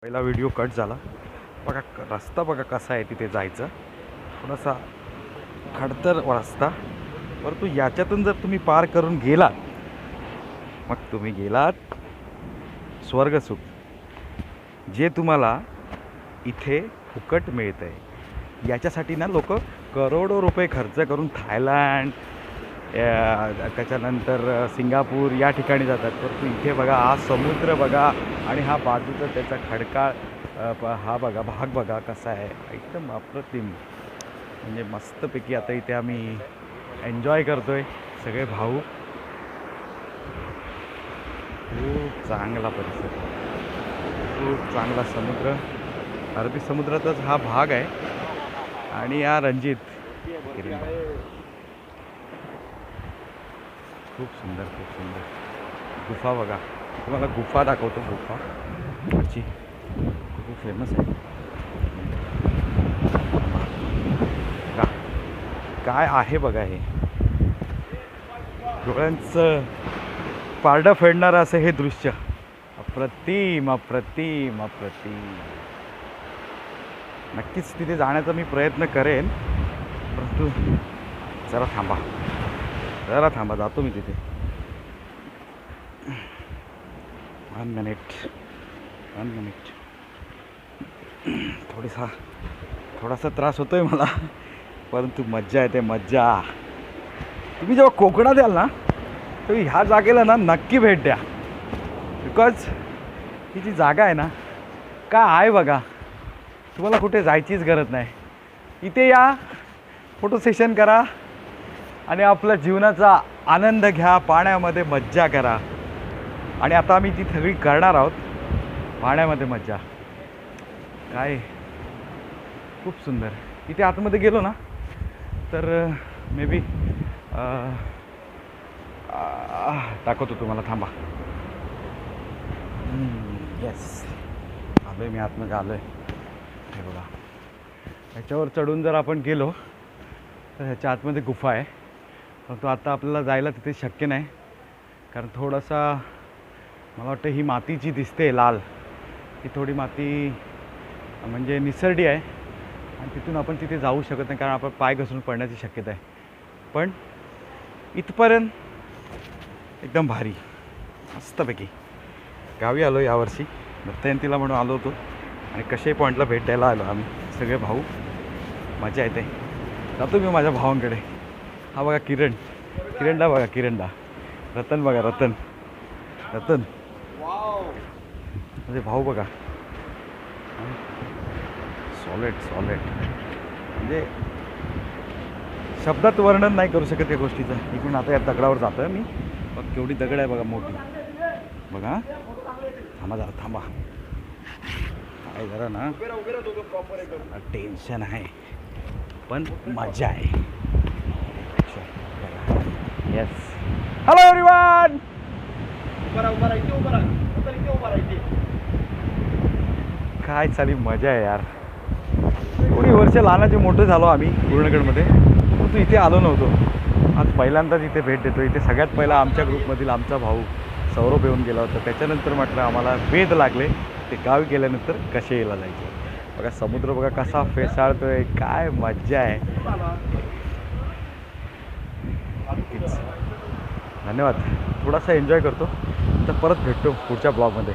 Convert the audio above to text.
पहिला video cut झाला बघा. रस्ता बघा कसा आहे तिथे जायचं. थोडासा खडतर रस्ता, परंतु याच्यातून जर तुम्ही पार करून गेलात मग तुम्ही गेलात स्वर्गसुख, जे तुम्हाला इथे फुकट मिळतं आहे. याच्यासाठी ना लोक करोडो रुपये खर्च करून थायलंड, त्याच्यानंतर सिंगापूर या ठिकाणी जातात. परंतु इथे बघा हा समुद्र बघा आणि हा बाजूचा त्याचा खडकाळ, हा बघा भाग बघा कसा आहे, एकदम अप्रतिम. म्हणजे मस्तपैकी आता इथे आम्ही एन्जॉय करतो आहे सगळे भाऊ. खूप चांगला परिसर, खूप चांगला समुद्र, अरबी समुद्राचाच हा भाग आहे. आणि हा रणजित खूप सुंदर, खूप सुंदर गुफा बघा. तुम्हाला गुफा दाखवतो. गुफा याची खूप फेमस आहे. काय आहे बघा, हे डोळ्यांचं पारडं फेडणारं असं हे दृश्य. अप्रतिम अप्रतिम अप्रतिम. नक्कीच तिथे जाण्याचा मी प्रयत्न करेन, परंतु जरा थांबा, जातो मी तिथे. 1 मिनिट. थोडासा त्रास होतोय मला, परंतु मज्जा येते, मज्जा. तुम्ही जेव्हा कोकणात याल ना तर ह्या जागेला ना नक्की भेट द्या. बिकॉज ही जी जागा आहे ना, काय आहे बघा, तुम्हाला कुठे जायचीच गरज नाही. इथे या, फोटो सेशन करा आणि आपल्या जीवनाचा आनंद घ्या, पाण्यामध्ये मज्जा करा. आणि आता आम्ही ती सगळी करणार आहोत, पाण्यामध्ये मज्जा. काय खूप सुंदर. इथे आतमध्ये गेलो ना तर मे बी दाखवतो तुम्हाला. थांबा. येस, आलो आहे मी, आतमध्ये आलो आहे. हे बघा, ह्याच्यावर चढून जर आपण गेलो तर ह्याच्या आतमध्ये गुफा आहे. परंतु आता आपल्याला जायला तिथे शक्य नाही, कारण थोडासा मला वाटतं ही मातीची दिसते लाल, ही थोडी माती म्हणजे निसरडी आहे आणि तिथून आपण तिथे जाऊ शकत नाही, कारण आपण पाय घसरून पडण्याची शक्यता आहे. पण इथपर्यंत एकदम भारी, मस्तपैकी. गावी आलो यावर्षी, दत्तजयंतीला म्हणून आलो होतो आणि कशे पॉईंटला भेट द्यायला आलो आम्ही सगळे भाऊ. मजा येते. जातो मी माझ्या भावांकडे. हा बघा किरणला बघा, किरणला. रतन बघा, रतन म्हणजे भाऊ बघा. सॉलिड म्हणजे शब्दात वर्णन नाही करू शकत या गोष्टीचं. इकडून आता या दगडावर जातो आहे मी. बघ केवढी दगड आहे बघा, मोठी बघा. थांबा काय जरा ना टेन्शन आहे, पण मजा आहे. Yes, hello everyone. काय चाली मजा आहे यार. थोडी वर्ष लहानाचे मोठे झालो आम्ही पूर्णगडमध्ये, परंतु इथे आलो नव्हतो. आज पहिल्यांदाच इथे भेट देतो. इथे सगळ्यात पहिला आमच्या ग्रुपमधील आमचा भाऊ सौरभ येऊन गेला होता. त्याच्यानंतर म्हटलं आम्हाला वेध लागले ते गावी गेल्यानंतर कसे यायला जायचे. बघा समुद्र बघा कसा फेसाळतोय, काय मज्जा आहे. धन्यवाद. थोडासा एन्जॉय करतो, तर परत भेटतो पुढच्या ब्लॉगमध्ये.